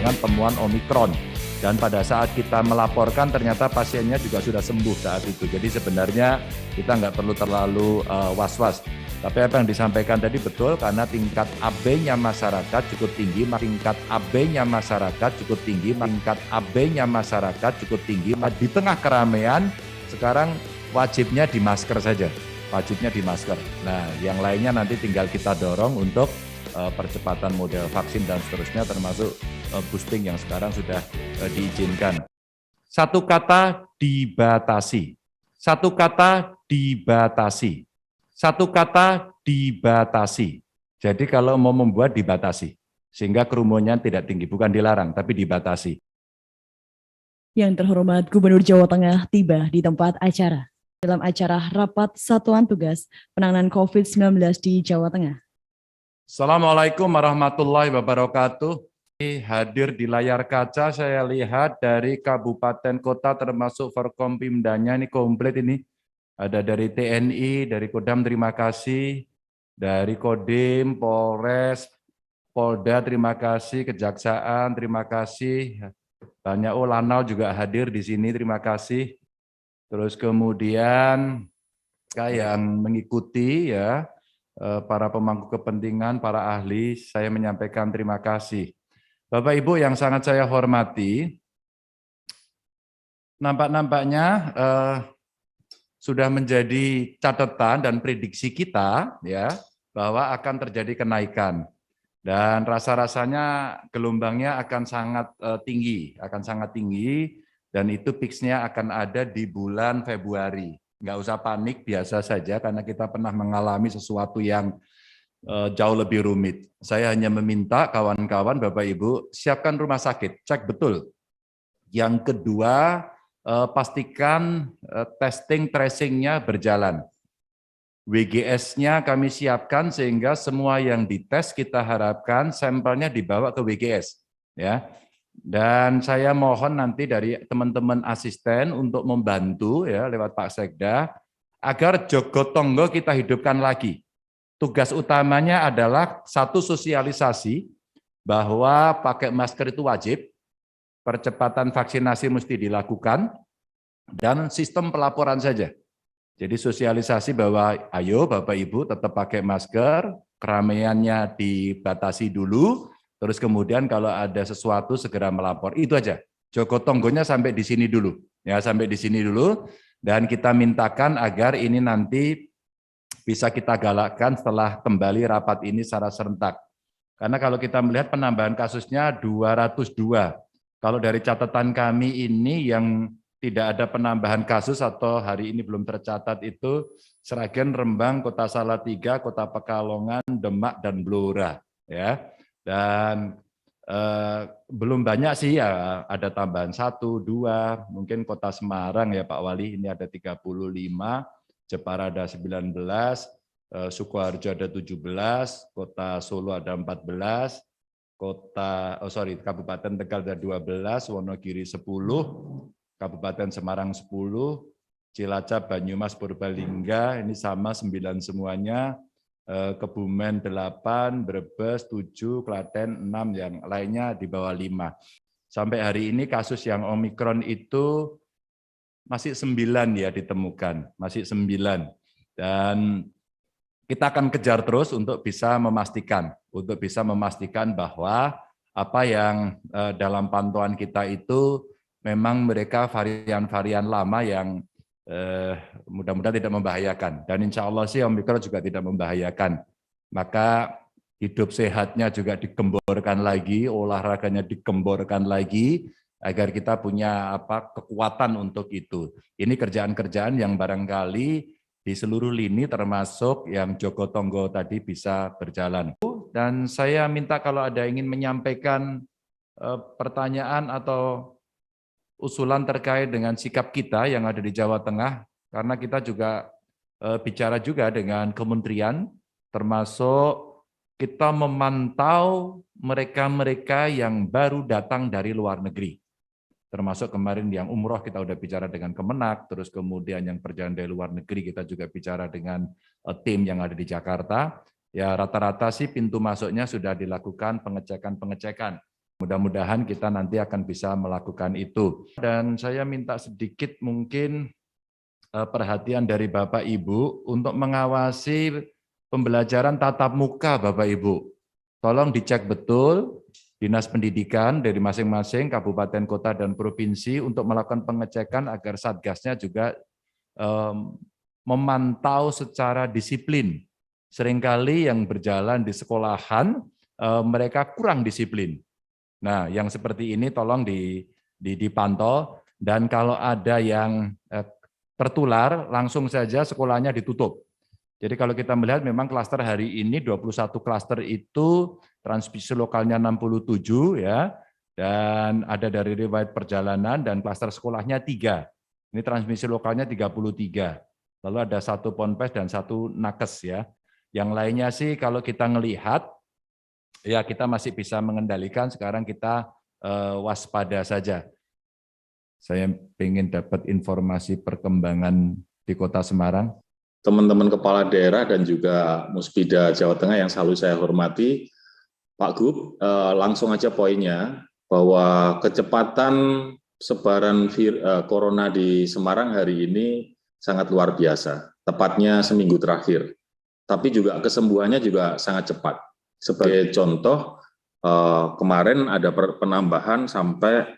dengan temuan Omikron. Dan pada saat kita melaporkan ternyata pasiennya juga sudah sembuh saat itu. Jadi sebenarnya kita nggak perlu terlalu was-was. Tapi apa yang disampaikan tadi betul, karena tingkat AB-nya masyarakat cukup tinggi, tingkat AB-nya masyarakat cukup tinggi, tingkat AB-nya masyarakat cukup tinggi. Di tengah keramaian sekarang wajibnya di masker saja, wajibnya di masker. Nah, yang lainnya nanti tinggal kita dorong untuk percepatan model vaksin dan seterusnya, termasuk boosting yang sekarang sudah diizinkan. Satu kata, dibatasi. Satu kata, dibatasi. Satu kata, dibatasi. Jadi kalau mau membuat, dibatasi. Sehingga kerumunnya tidak tinggi, bukan dilarang, tapi dibatasi. Yang terhormat Gubernur Jawa Tengah tiba di tempat acara dalam acara Rapat Satuan Tugas Penanganan COVID-19 di Jawa Tengah. Assalamualaikum warahmatullahi wabarakatuh. Hadir di layar kaca saya lihat dari kabupaten kota termasuk Forkompimdanya ini komplit ini. Ada dari TNI, dari Kodam terima kasih, dari Kodim, Polres, Polda terima kasih, Kejaksaan terima kasih. Banyak Lanal juga hadir di sini, terima kasih. Terus kemudian yang mengikuti ya, para pemangku kepentingan, para ahli, saya menyampaikan terima kasih. Bapak Ibu yang sangat saya hormati, nampaknya sudah menjadi catatan dan prediksi kita ya bahwa akan terjadi kenaikan. Dan rasa-rasanya gelombangnya akan sangat tinggi, dan itu peaks-nya akan ada di bulan Februari. Nggak usah panik, biasa saja karena kita pernah mengalami sesuatu yang jauh lebih rumit. Saya hanya meminta kawan-kawan, Bapak Ibu, siapkan rumah sakit, cek betul. Yang kedua, pastikan testing tracing-nya berjalan. WGS-nya kami siapkan sehingga semua yang dites kita harapkan sampelnya dibawa ke WGS, ya. Dan saya mohon nanti dari teman-teman asisten untuk membantu ya lewat Pak Sekda agar Jogotonggo kita hidupkan lagi. Tugas utamanya adalah satu, sosialisasi bahwa pakai masker itu wajib, percepatan vaksinasi mesti dilakukan, dan sistem pelaporan saja. Jadi sosialisasi bahwa ayo Bapak Ibu tetap pakai masker, keramaiannya dibatasi dulu, terus kemudian kalau ada sesuatu segera melapor. Itu aja. Jogotonggonya sampai di sini dulu. Ya, sampai di sini dulu, dan kita mintakan agar ini nanti bisa kita galakkan setelah kembali rapat ini secara serentak. Karena kalau kita melihat penambahan kasusnya 202. Kalau dari catatan kami ini yang tidak ada penambahan kasus atau hari ini belum tercatat itu Sragen, Rembang, Kota Salatiga, Kota Pekalongan, Demak, dan Blora. Ya. Dan belum banyak sih ya, ada tambahan 1, 2, mungkin Kota Semarang ya Pak Wali, ini ada 35, Jepara ada 19, Sukoharjo ada 17, Kota Solo ada 14, Kabupaten Tegal ada 12, Wonogiri 10, Kabupaten Semarang 10, Cilacap, Banyumas, Purbalingga, ini sama 9 semuanya, Kebumen 8, Brebes 7, Klaten 6, yang lainnya di bawah 5. Sampai hari ini kasus yang Omikron itu masih 9 ya ditemukan, masih 9. Dan kita akan kejar terus untuk bisa memastikan bahwa apa yang dalam pantauan kita itu memang mereka varian-varian lama yang mudah-mudahan tidak membahayakan. Dan insya Allah sih Omikron juga tidak membahayakan. Maka hidup sehatnya juga digemborkan lagi, olahraganya digemborkan lagi, agar kita punya kekuatan untuk itu. Ini kerjaan-kerjaan yang barangkali di seluruh lini termasuk yang Jogotonggo tadi bisa berjalan. Dan saya minta kalau ada ingin menyampaikan pertanyaan atau usulan terkait dengan sikap kita yang ada di Jawa Tengah, karena kita juga bicara juga dengan kementerian, termasuk kita memantau mereka-mereka yang baru datang dari luar negeri. Termasuk kemarin yang umroh kita udah bicara dengan Kemenak, terus kemudian yang perjalanan dari luar negeri kita juga bicara dengan tim yang ada di Jakarta. Ya rata-rata sih pintu masuknya sudah dilakukan pengecekan-pengecekan. Mudah-mudahan kita nanti akan bisa melakukan itu. Dan saya minta sedikit mungkin perhatian dari Bapak Ibu untuk mengawasi pembelajaran tatap muka Bapak Ibu. Tolong dicek betul Dinas Pendidikan dari masing-masing kabupaten, kota, dan provinsi untuk melakukan pengecekan agar Satgasnya juga memantau secara disiplin. Seringkali yang berjalan di sekolahan mereka kurang disiplin. Nah, yang seperti ini tolong dipantau, dan kalau ada yang tertular langsung saja sekolahnya ditutup. Jadi kalau kita melihat memang klaster hari ini 21 klaster itu transmisi lokalnya 67 ya, dan ada dari riwayat perjalanan, dan klaster sekolahnya 3. Ini transmisi lokalnya 33. Lalu ada 1 ponpes dan 1 nakes ya. Yang lainnya sih kalau kita ngelihat ya kita masih bisa mengendalikan, sekarang kita waspada saja. Saya ingin dapat informasi perkembangan di Kota Semarang. Teman-teman kepala daerah dan juga Muspida Jawa Tengah yang selalu saya hormati, Pak Gub, langsung aja poinnya bahwa kecepatan sebaran corona di Semarang hari ini sangat luar biasa, tepatnya seminggu terakhir. Tapi juga kesembuhannya juga sangat cepat. Sebagai contoh, kemarin ada penambahan sampai,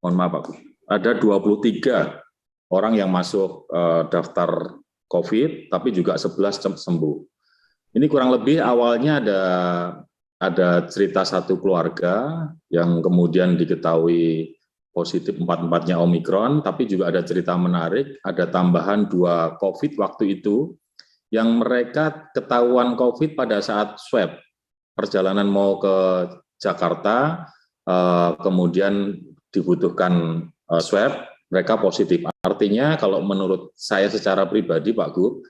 mohon maaf Pak Gub, ada 23 orang yang masuk daftar COVID, tapi juga 11 sembuh. Ini kurang lebih awalnya ada cerita satu keluarga yang kemudian diketahui positif 4-4-nya Omikron, tapi juga ada cerita menarik, ada tambahan 2 COVID waktu itu, yang mereka ketahuan COVID pada saat swab, perjalanan mau ke Jakarta, kemudian dibutuhkan swab, mereka positif. Artinya kalau menurut saya secara pribadi Pak Gub,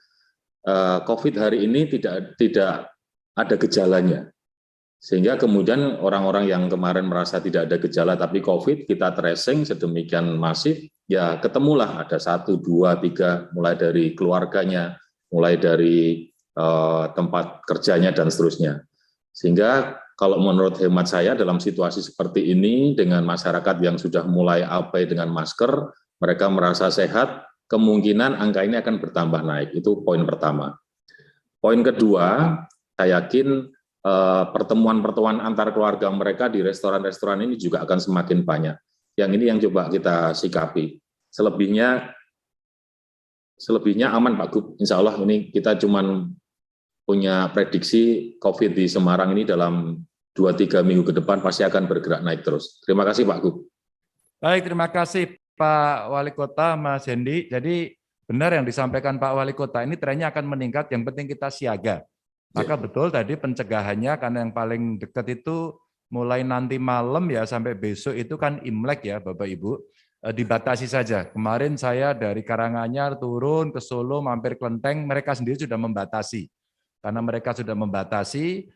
COVID hari ini tidak ada gejalanya. Sehingga kemudian orang-orang yang kemarin merasa tidak ada gejala tapi COVID, kita tracing sedemikian masif, ya ketemulah ada 1, 2, 3, mulai dari keluarganya, mulai dari tempat kerjanya dan seterusnya. Sehingga kalau menurut hemat saya dalam situasi seperti ini dengan masyarakat yang sudah mulai abai dengan masker, mereka merasa sehat, kemungkinan angka ini akan bertambah naik. Itu poin pertama. Poin kedua, saya yakin pertemuan-pertemuan antar keluarga mereka di restoran-restoran ini juga akan semakin banyak. Yang ini yang coba kita sikapi. Selebihnya aman Pak Gub. Insya Allah ini kita cuman punya prediksi COVID di Semarang ini dalam 2-3 minggu ke depan pasti akan bergerak naik terus. Terima kasih Pak Gub. Baik, terima kasih Pak Wali Kota, Mas Hendi. Jadi benar yang disampaikan Pak Wali Kota, ini trennya akan meningkat, yang penting kita siaga. Maka betul tadi pencegahannya, karena yang paling dekat itu mulai nanti malam ya sampai besok itu kan Imlek ya Bapak Ibu, dibatasi saja. Kemarin saya dari Karanganyar turun ke Solo, mampir Klenteng, mereka sendiri sudah membatasi. Karena mereka sudah membatasi,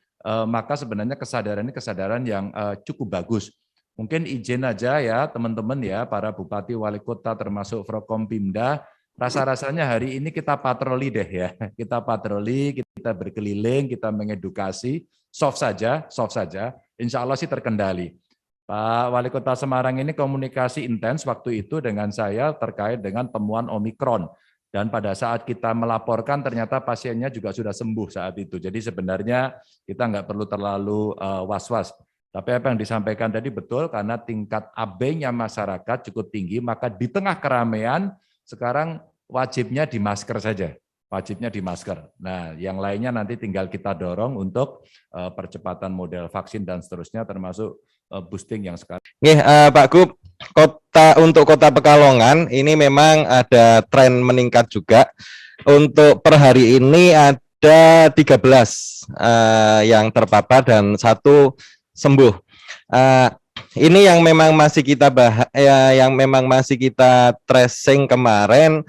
maka sebenarnya kesadaran ini kesadaran yang cukup bagus. Mungkin izin aja ya teman-teman ya, para bupati, wali kota, termasuk Forkompimda, rasa-rasanya hari ini kita patroli deh ya. Kita patroli, kita berkeliling, kita mengedukasi, soft saja, insya Allah sih terkendali. Pak Wali Kota Semarang ini komunikasi intens waktu itu dengan saya terkait dengan temuan Omikron. Dan pada saat kita melaporkan ternyata pasiennya juga sudah sembuh saat itu. Jadi sebenarnya kita nggak perlu terlalu was-was. Tapi apa yang disampaikan tadi betul, karena tingkat abainya masyarakat cukup tinggi, maka di tengah keramaian sekarang wajibnya di masker saja. Wajibnya di masker. Nah, yang lainnya nanti tinggal kita dorong untuk percepatan model vaksin dan seterusnya, termasuk boosting yang sekarang. Pak Gub, untuk kota Pekalongan ini memang ada tren meningkat juga. Untuk per hari ini ada 13 yang terpapar dan 1 sembuh. Ini yang memang masih kita yang memang masih kita tracing kemarin,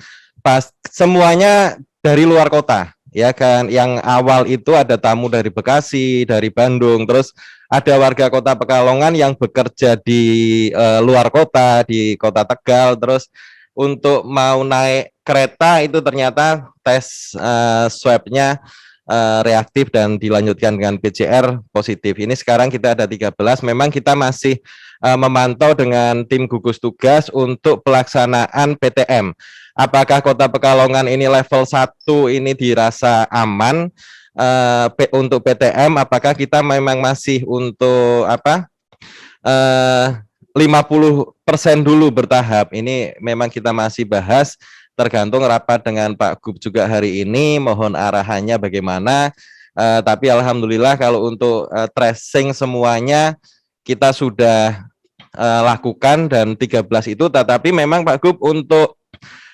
semuanya dari luar kota, ya kan? Yang awal itu ada tamu dari Bekasi, dari Bandung, terus ada warga kota Pekalongan yang bekerja di luar kota, di kota Tegal, terus untuk mau naik kereta itu ternyata tes swabnya reaktif dan dilanjutkan dengan PCR positif. Ini sekarang kita ada 13. Memang kita masih memantau dengan tim gugus tugas untuk pelaksanaan PTM. Apakah Kota Pekalongan ini level 1 ini dirasa aman untuk PTM? Apakah kita memang masih untuk 50% dulu bertahap? Ini memang kita masih bahas, tergantung rapat dengan Pak Gub juga hari ini, mohon arahannya bagaimana. Tapi alhamdulillah kalau untuk tracing semuanya kita sudah lakukan dan 13 itu, tetapi memang Pak Gub untuk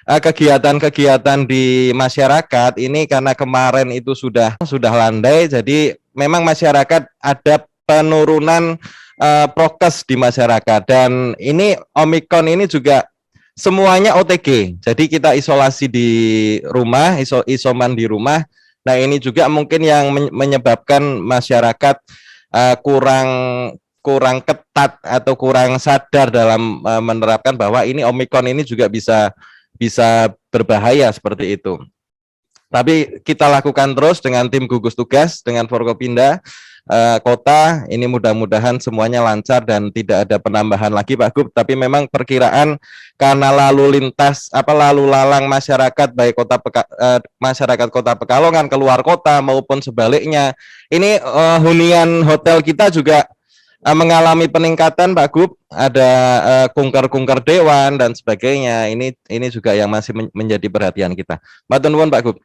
kegiatan-kegiatan di masyarakat ini karena kemarin itu sudah landai, jadi memang masyarakat ada penurunan prokes di masyarakat, dan ini Omikron ini juga semuanya OTG, jadi kita isolasi di rumah, isoman di rumah. Nah ini juga mungkin yang menyebabkan masyarakat kurang ketat atau kurang sadar dalam menerapkan bahwa ini Omikron ini juga bisa berbahaya seperti itu. Tapi kita lakukan terus dengan tim gugus tugas, dengan Forkopimda kota, ini mudah-mudahan semuanya lancar dan tidak ada penambahan lagi Pak Gub. Tapi memang perkiraan karena lalu lalang masyarakat baik masyarakat Kota Pekalongan keluar kota maupun sebaliknya, ini hunian hotel kita juga mengalami peningkatan Pak Gub, ada kunker-kunker dewan dan sebagainya. Ini juga yang masih menjadi perhatian kita. Matur nuwun Pak Gub.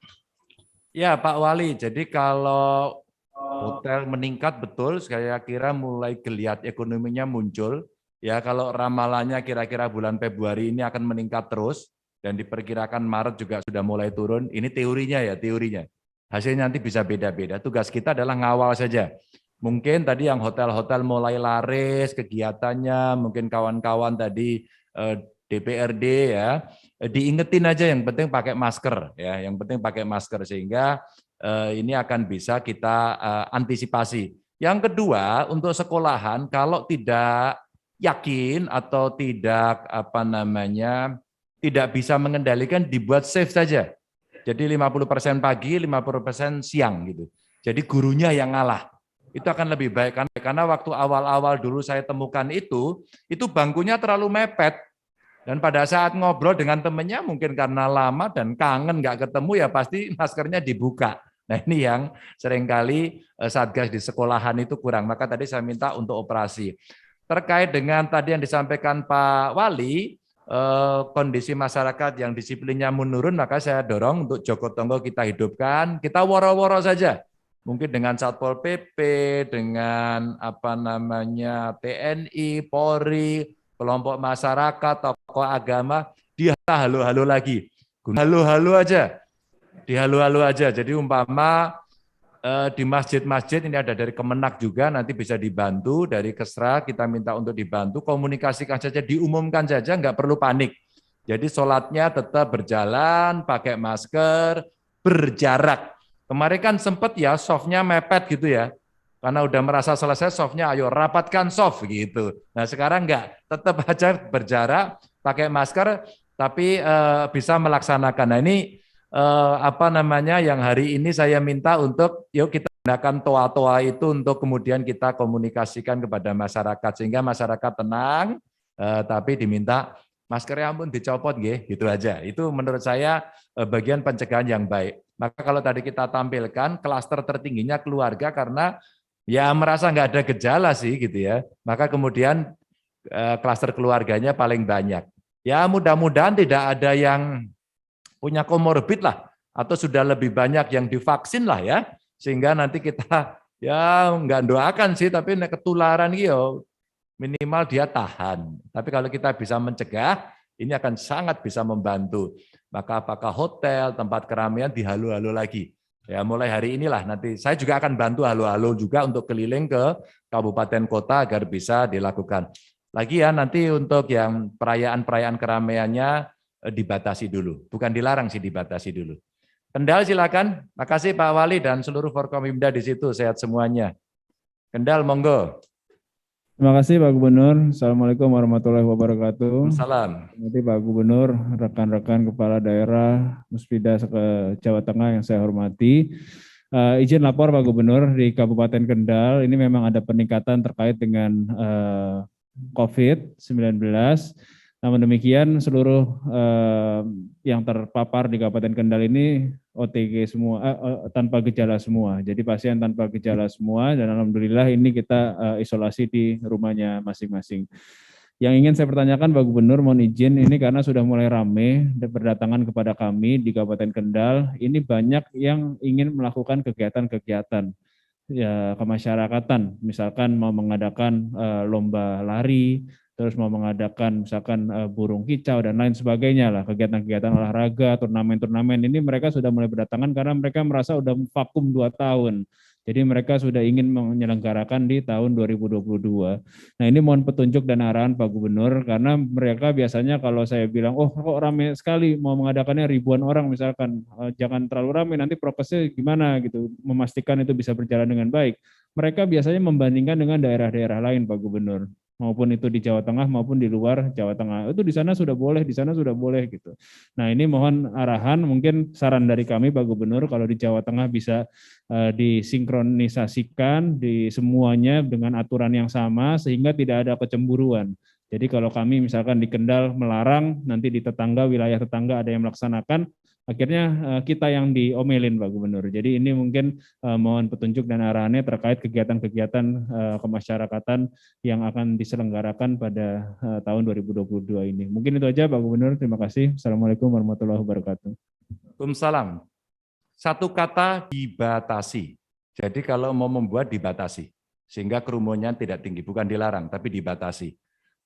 Ya Pak Wali, jadi kalau hotel meningkat betul, saya kira mulai geliat ekonominya muncul. Ya kalau ramalannya kira-kira bulan Februari ini akan meningkat terus dan diperkirakan Maret juga sudah mulai turun. Ini teorinya ya, teorinya. Hasilnya nanti bisa beda-beda. Tugas kita adalah ngawal saja. Mungkin tadi yang hotel-hotel mulai laris kegiatannya, mungkin kawan-kawan tadi DPRD ya, diingetin aja yang penting pakai masker ya, yang penting pakai masker sehingga ini akan bisa kita antisipasi. Yang kedua, untuk sekolahan kalau tidak yakin atau tidak tidak bisa mengendalikan, dibuat safe saja. Jadi 50% pagi, 50% siang gitu. Jadi gurunya yang ngalah. Itu akan lebih baik karena waktu awal-awal dulu saya temukan itu bangkunya terlalu mepet, dan pada saat ngobrol dengan temennya mungkin karena lama dan kangen nggak ketemu ya pasti maskernya dibuka. Nah ini yang seringkali Satgas di sekolahan itu kurang, maka tadi saya minta untuk operasi. Terkait dengan tadi yang disampaikan Pak Wali, kondisi masyarakat yang disiplinnya menurun, maka saya dorong untuk Joko Tonggo kita hidupkan, kita woro-woro saja. Mungkin dengan Satpol PP, dengan TNI, Polri, kelompok masyarakat, tokoh agama, dia halo-halo lagi. Halo-halo aja. Dihalo-halo aja. Jadi umpama di masjid-masjid ini ada dari Kemenak juga, nanti bisa dibantu, dari Kesra kita minta untuk dibantu, komunikasikan saja, diumumkan saja, nggak perlu panik. Jadi sholatnya tetap berjalan, pakai masker, berjarak. Kemarin kan sempat ya softnya mepet gitu ya, karena udah merasa selesai softnya, ayo rapatkan soft gitu. Nah sekarang enggak, tetap aja berjarak, pakai masker, tapi bisa melaksanakan. Nah ini yang hari ini saya minta untuk yuk kita gunakan toa-toa itu untuk kemudian kita komunikasikan kepada masyarakat sehingga masyarakat tenang, tapi diminta maskernya ampun dicopot gitu aja. Itu menurut saya bagian pencegahan yang baik. Maka kalau tadi kita tampilkan klaster tertingginya keluarga karena ya merasa nggak ada gejala sih gitu ya. Maka kemudian klaster keluarganya paling banyak. Ya mudah-mudahan tidak ada yang punya komorbid lah atau sudah lebih banyak yang divaksin lah ya. Sehingga nanti kita ya nggak doakan sih tapi ketularan gitu minimal dia tahan. Tapi kalau kita bisa mencegah, ini akan sangat bisa membantu. Maka apakah hotel, tempat keramaian dihalo-halo lagi. Ya mulai hari inilah nanti saya juga akan bantu halo-halo juga untuk keliling ke kabupaten kota agar bisa dilakukan. Lagi ya nanti untuk yang perayaan-perayaan keramaiannya dibatasi dulu. Bukan dilarang sih, dibatasi dulu. Kendal silakan. Makasih Pak Wali dan seluruh Forkopimda di situ. Sehat semuanya. Kendal monggo. Terima kasih Pak Gubernur. Assalamualaikum warahmatullahi wabarakatuh. Salam. Terima Pak Gubernur, rekan-rekan kepala daerah Muspida Jawa Tengah yang saya hormati. Izin lapor Pak Gubernur, di Kabupaten Kendal ini memang ada peningkatan terkait dengan COVID-19. Namun demikian seluruh yang terpapar di Kabupaten Kendal ini OTG semua, tanpa gejala semua. Jadi pasien tanpa gejala semua dan alhamdulillah ini kita isolasi di rumahnya masing-masing. Yang ingin saya pertanyakan Pak Gubernur, mohon izin ini karena sudah mulai ramai berdatangan kepada kami di Kabupaten Kendal, ini banyak yang ingin melakukan kegiatan-kegiatan ya kemasyarakatan, misalkan mau mengadakan lomba lari, terus mau mengadakan misalkan burung kicau dan lain sebagainya lah, kegiatan-kegiatan olahraga, turnamen-turnamen ini mereka sudah mulai berdatangan karena mereka merasa sudah vakum 2 tahun. Jadi mereka sudah ingin menyelenggarakan di tahun 2022. Nah ini mohon petunjuk dan arahan Pak Gubernur karena mereka biasanya kalau saya bilang, oh kok ramai sekali mau mengadakannya ribuan orang misalkan, jangan terlalu ramai nanti prokesnya gimana gitu, memastikan itu bisa berjalan dengan baik. Mereka biasanya membandingkan dengan daerah-daerah lain Pak Gubernur, maupun itu di Jawa Tengah maupun di luar Jawa Tengah. Itu di sana sudah boleh, di sana sudah boleh gitu. Nah ini mohon arahan, mungkin saran dari kami Pak Gubernur kalau di Jawa Tengah bisa disinkronisasikan di semuanya dengan aturan yang sama sehingga tidak ada kecemburuan. Jadi kalau kami misalkan di Kendal melarang, nanti di tetangga, wilayah tetangga ada yang melaksanakan, akhirnya kita yang diomelin Pak Gubernur. Jadi ini mungkin mohon petunjuk dan arahannya terkait kegiatan-kegiatan kemasyarakatan yang akan diselenggarakan pada tahun 2022 ini. Mungkin itu aja Pak Gubernur, terima kasih. Assalamualaikum warahmatullahi wabarakatuh. Waalaikumsalam. Satu kata, dibatasi. Jadi kalau mau membuat dibatasi, sehingga kerumunnya tidak tinggi, bukan dilarang, tapi dibatasi.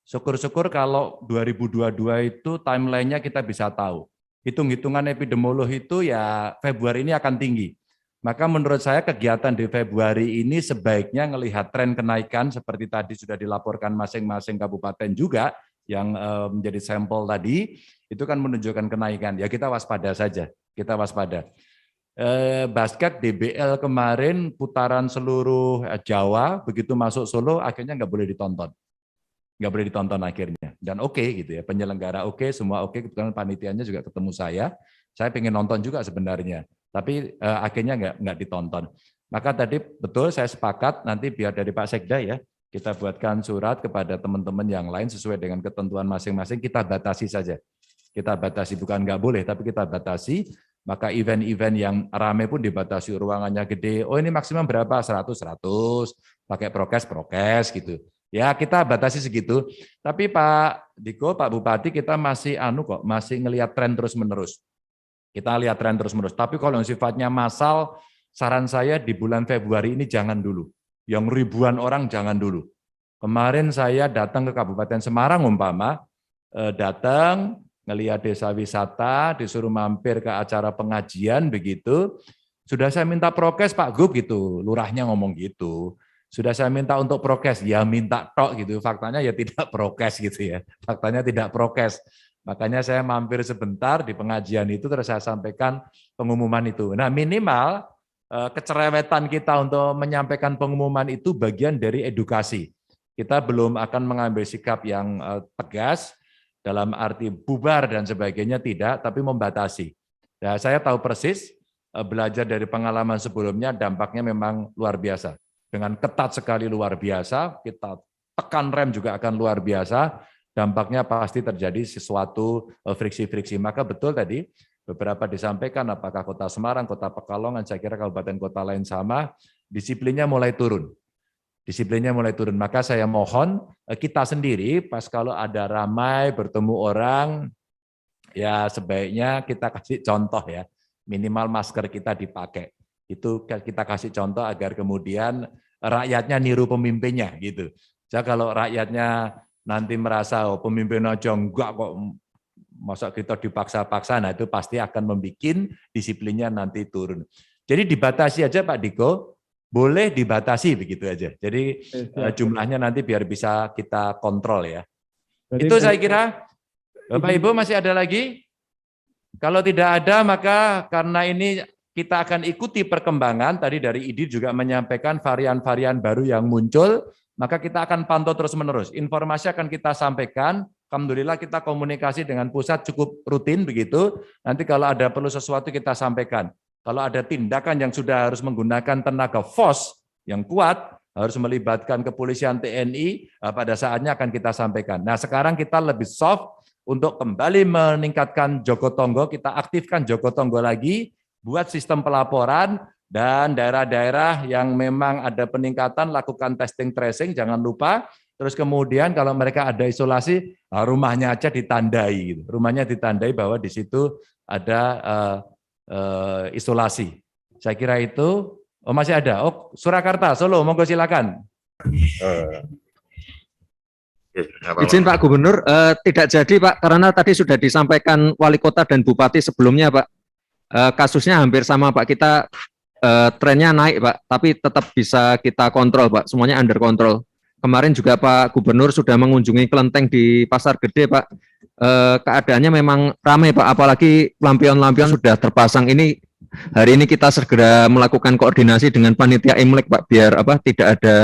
Syukur-syukur kalau 2022 itu timeline-nya kita bisa tahu. Hitung-hitungan epidemiolog itu ya Februari ini akan tinggi. Maka menurut saya kegiatan di Februari ini sebaiknya melihat tren kenaikan seperti tadi sudah dilaporkan masing-masing kabupaten juga yang menjadi sampel tadi, itu kan menunjukkan kenaikan. Ya kita waspada saja, kita waspada. Basket DBL kemarin putaran seluruh Jawa, begitu masuk Solo akhirnya nggak boleh ditonton. Nggak boleh ditonton akhirnya. Dan oke gitu ya, penyelenggara oke, semua oke, kebetulan panitianya juga ketemu saya pengen nonton juga sebenarnya, tapi akhirnya nggak ditonton. Maka tadi betul saya sepakat nanti biar dari Pak Sekda ya, kita buatkan surat kepada teman-teman yang lain sesuai dengan ketentuan masing-masing, kita batasi saja. Kita batasi, bukan nggak boleh, tapi kita batasi. Maka event-event yang ramai pun dibatasi, ruangannya gede, oh ini maksimum berapa, 100, pakai prokes gitu. Ya kita batasi segitu, tapi Pak Diko, Pak Bupati kita masih masih ngelihat tren terus-menerus. Kita lihat tren terus-menerus, tapi kalau yang sifatnya massal, saran saya di bulan Februari ini jangan dulu. Yang ribuan orang jangan dulu. Kemarin saya datang ke Kabupaten Semarang datang, ngelihat desa wisata, disuruh mampir ke acara pengajian begitu. Sudah saya minta prokes Pak Gub gitu, lurahnya ngomong gitu. Sudah saya minta untuk prokes, ya minta tok gitu. Faktanya ya tidak prokes gitu ya. Faktanya tidak prokes. Makanya saya mampir sebentar di pengajian itu terus saya sampaikan pengumuman itu. Nah, minimal kecerewetan kita untuk menyampaikan pengumuman itu bagian dari edukasi. Kita belum akan mengambil sikap yang tegas dalam arti bubar dan sebagainya tidak, tapi membatasi. Nah, saya tahu persis, belajar dari pengalaman sebelumnya, dampaknya memang luar biasa. Dengan ketat sekali luar biasa, kita tekan rem juga akan luar biasa, dampaknya pasti terjadi sesuatu friksi-friksi. Maka betul tadi, beberapa disampaikan, apakah Kota Semarang, Kota Pekalongan, saya kira kabupaten kota lain sama, disiplinnya mulai turun. Maka saya mohon kita sendiri pas kalau ada ramai bertemu orang, ya sebaiknya kita kasih contoh ya, minimal masker kita dipakai. Itu kita kasih contoh agar kemudian rakyatnya niru pemimpinnya gitu. Jadi kalau rakyatnya nanti merasa oh, pemimpin aja enggak kok, masa kita dipaksa-paksa, nah itu pasti akan membuat disiplinnya nanti turun. Jadi dibatasi aja Pak Diko, boleh dibatasi begitu aja. Jadi jumlahnya nanti biar bisa kita kontrol ya. Berarti itu saya kira. Bapak Ibu masih ada lagi? Kalau tidak ada maka karena ini kita akan ikuti perkembangan, tadi dari IDI juga menyampaikan varian-varian baru yang muncul, maka kita akan pantau terus-menerus. Informasi akan kita sampaikan, alhamdulillah kita komunikasi dengan pusat cukup rutin begitu, nanti kalau ada perlu sesuatu kita sampaikan. Kalau ada tindakan yang sudah harus menggunakan tenaga force yang kuat, harus melibatkan kepolisian TNI, pada saatnya akan kita sampaikan. Nah, sekarang kita lebih soft untuk kembali meningkatkan Jogotongo, kita aktifkan Jogotongo lagi, buat sistem pelaporan, dan daerah-daerah yang memang ada peningkatan, lakukan testing tracing, jangan lupa. Terus kemudian kalau mereka ada isolasi, rumahnya aja ditandai, gitu. Rumahnya ditandai bahwa di situ ada isolasi. Saya kira itu. Oh, masih ada. Oh, Surakarta, Solo, monggo silakan. Izin Pak Gubernur, tidak jadi Pak, karena tadi sudah disampaikan Wali Kota dan Bupati sebelumnya Pak. Kasusnya hampir sama Pak, kita trennya naik Pak, tapi tetap bisa kita kontrol Pak, semuanya under control. Kemarin juga Pak Gubernur sudah mengunjungi kelenteng di Pasar Gede Pak. Keadaannya memang ramai Pak, apalagi lampion-lampion sudah terpasang ini. Hari ini kita segera melakukan koordinasi dengan panitia Imlek Pak, biar tidak ada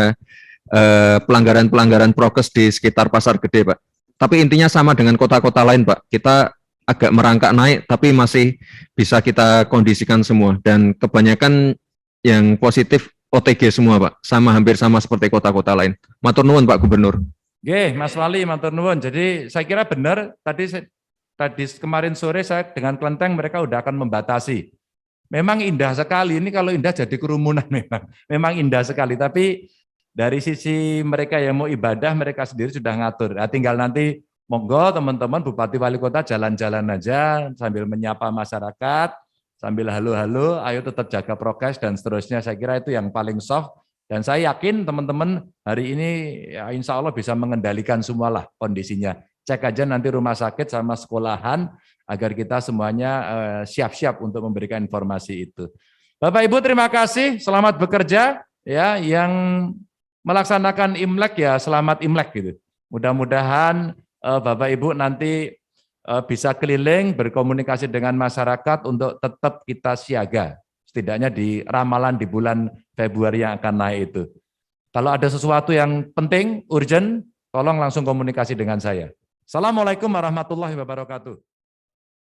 pelanggaran-pelanggaran prokes di sekitar Pasar Gede Pak. Tapi intinya sama dengan kota-kota lain Pak, kita agak merangkak naik tapi masih bisa kita kondisikan semua, dan kebanyakan yang positif OTG semua Pak, hampir sama seperti kota-kota lain. Matur nuwun Pak Gubernur. Oke, Mas Wali, matur nuwun. Jadi saya kira benar, tadi kemarin sore saya dengan kelenteng mereka udah akan membatasi. Memang indah sekali, ini kalau indah jadi kerumunan memang indah sekali, tapi dari sisi mereka yang mau ibadah, mereka sendiri sudah ngatur. Nah, tinggal nanti monggo teman-teman Bupati Wali Kota jalan-jalan aja sambil menyapa masyarakat, sambil halo-halo, ayo tetap jaga prokes dan seterusnya. Saya kira itu yang paling soft, dan saya yakin teman-teman hari ini ya, insya Allah bisa mengendalikan semualah kondisinya. Cek aja nanti rumah sakit sama sekolahan, agar kita semuanya siap-siap untuk memberikan informasi itu. Bapak Ibu terima kasih, selamat bekerja ya, yang melaksanakan Imlek ya selamat Imlek gitu. Mudah-mudahan Bapak Ibu nanti bisa keliling berkomunikasi dengan masyarakat untuk tetap kita siaga, setidaknya di ramalan di bulan Februari yang akan naik itu. Kalau ada sesuatu yang penting, urgent, tolong langsung komunikasi dengan saya. Assalamualaikum warahmatullahi wabarakatuh.